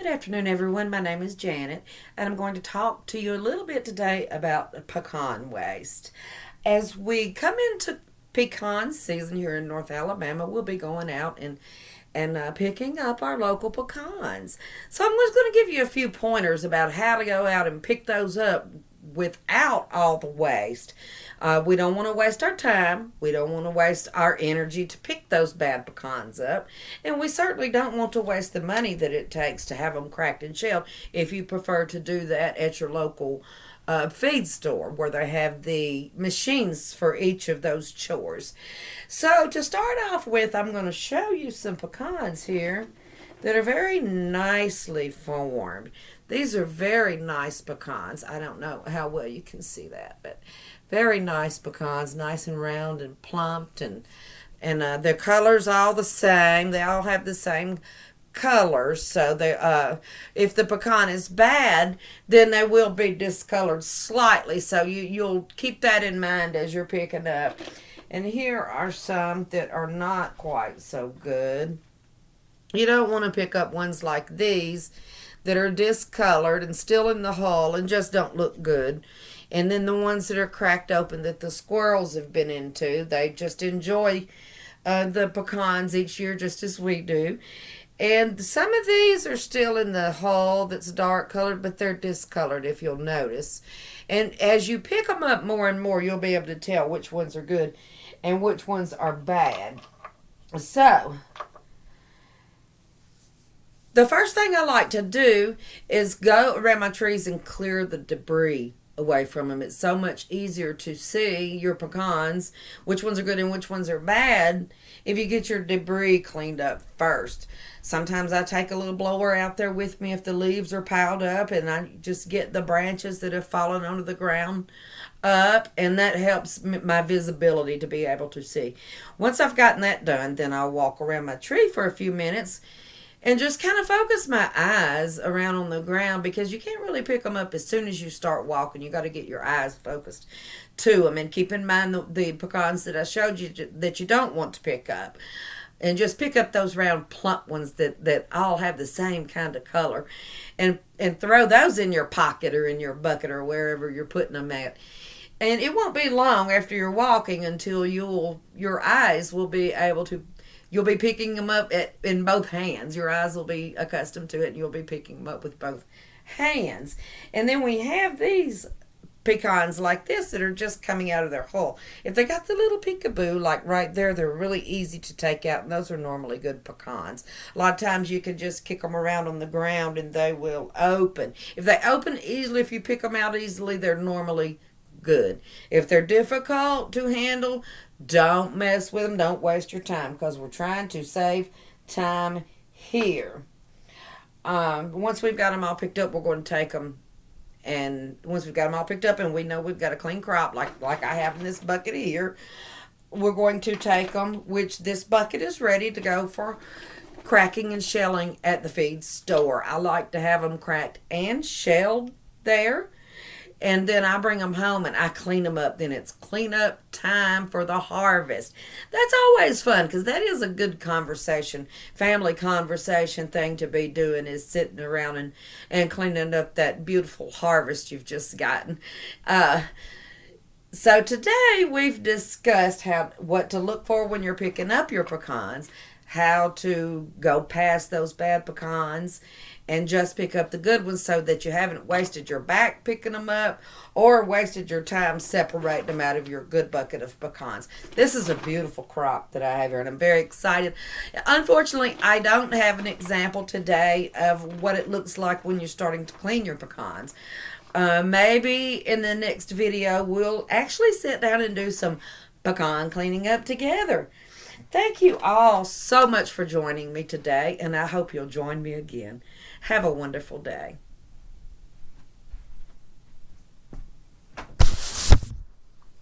Good afternoon, everyone. My name is Janet, and I'm going to talk to you a little bit today about pecan waste. As we come into pecan season here in North Alabama, we'll be going out and picking up our local pecans. So I'm just going to give you a few pointers about how to go out and pick those up without all the waste. We don't want to waste our time. We don't want to waste our energy to pick those bad pecans up. And we certainly don't want to waste the money that it takes to have them cracked and shelled if you prefer to do that at your local feed store where they have the machines for each of those chores. So to start off with, I'm going to show you some pecans here that are very nicely formed. These are very nice pecans. I don't know how well you can see that, but very nice pecans, nice and round and plumped, and their colors all the same. They all have the same colors. So they, if the pecan is bad, then they will be discolored slightly. So you'll keep that in mind as you're picking up. And here are some that are not quite so good. You don't want to pick up ones like these that are discolored and still in the hull and just don't look good. And then the ones that are cracked open that the squirrels have been into, they just enjoy the pecans each year just as we do. And some of these are still in the hull that's dark colored, but they're discolored if you'll notice. And as you pick them up more and more, you'll be able to tell which ones are good and which ones are bad. So the first thing I like to do is go around my trees and clear the debris away from them. It's so much easier to see your pecans, which ones are good and which ones are bad, if you get your debris cleaned up first. Sometimes I take a little blower out there with me if the leaves are piled up, and I just get the branches that have fallen onto the ground up, and that helps my visibility to be able to see. Once I've gotten that done, then I'll walk around my tree for a few minutes and just kind of focus my eyes around on the ground, because you can't really pick them up as soon as you start walking. You got to get your eyes focused to them, and keep in mind the pecans that I showed you that you don't want to pick up. And just pick up those round plump ones that all have the same kind of color, and throw those in your pocket or in your bucket or wherever you're putting them at. And it won't be long after you're walking until your eyes will be able to, you'll be picking them up in both hands. Your eyes will be accustomed to it, and you'll be picking them up with both hands. And then we have these pecans like this that are just coming out of their hull. If they got the little peekaboo like right there, they're really easy to take out, and those are normally good pecans. A lot of times you can just kick them around on the ground and they will open. If they open easily, if you pick them out easily, they're normally good. If they're difficult to handle, don't mess with them. Don't waste your time, because we're trying to save time here. Once we've got them all picked up, we're going to take them. And once we've got them all picked up and we know we've got a clean crop like I have in this bucket here, we're going to take them, which this bucket is ready to go for cracking and shelling at the feed store. I like to have them cracked and shelled there. And then I bring them home and I clean them up. Then it's clean up time for the harvest. That's always fun, because that is a good conversation, family conversation thing to be doing, is sitting around and cleaning up that beautiful harvest you've just gotten. So today we've discussed what to look for when you're picking up your pecans, how to go past those bad pecans and just pick up the good ones, so that you haven't wasted your back picking them up or wasted your time separating them out of your good bucket of pecans. This is a beautiful crop that I have here, and I'm very excited. Unfortunately, I don't have an example today of what it looks like when you're starting to clean your pecans. Maybe in the next video we'll actually sit down and do some pecan cleaning up together. Thank you all so much for joining me today, and I hope you'll join me again. Have a wonderful day.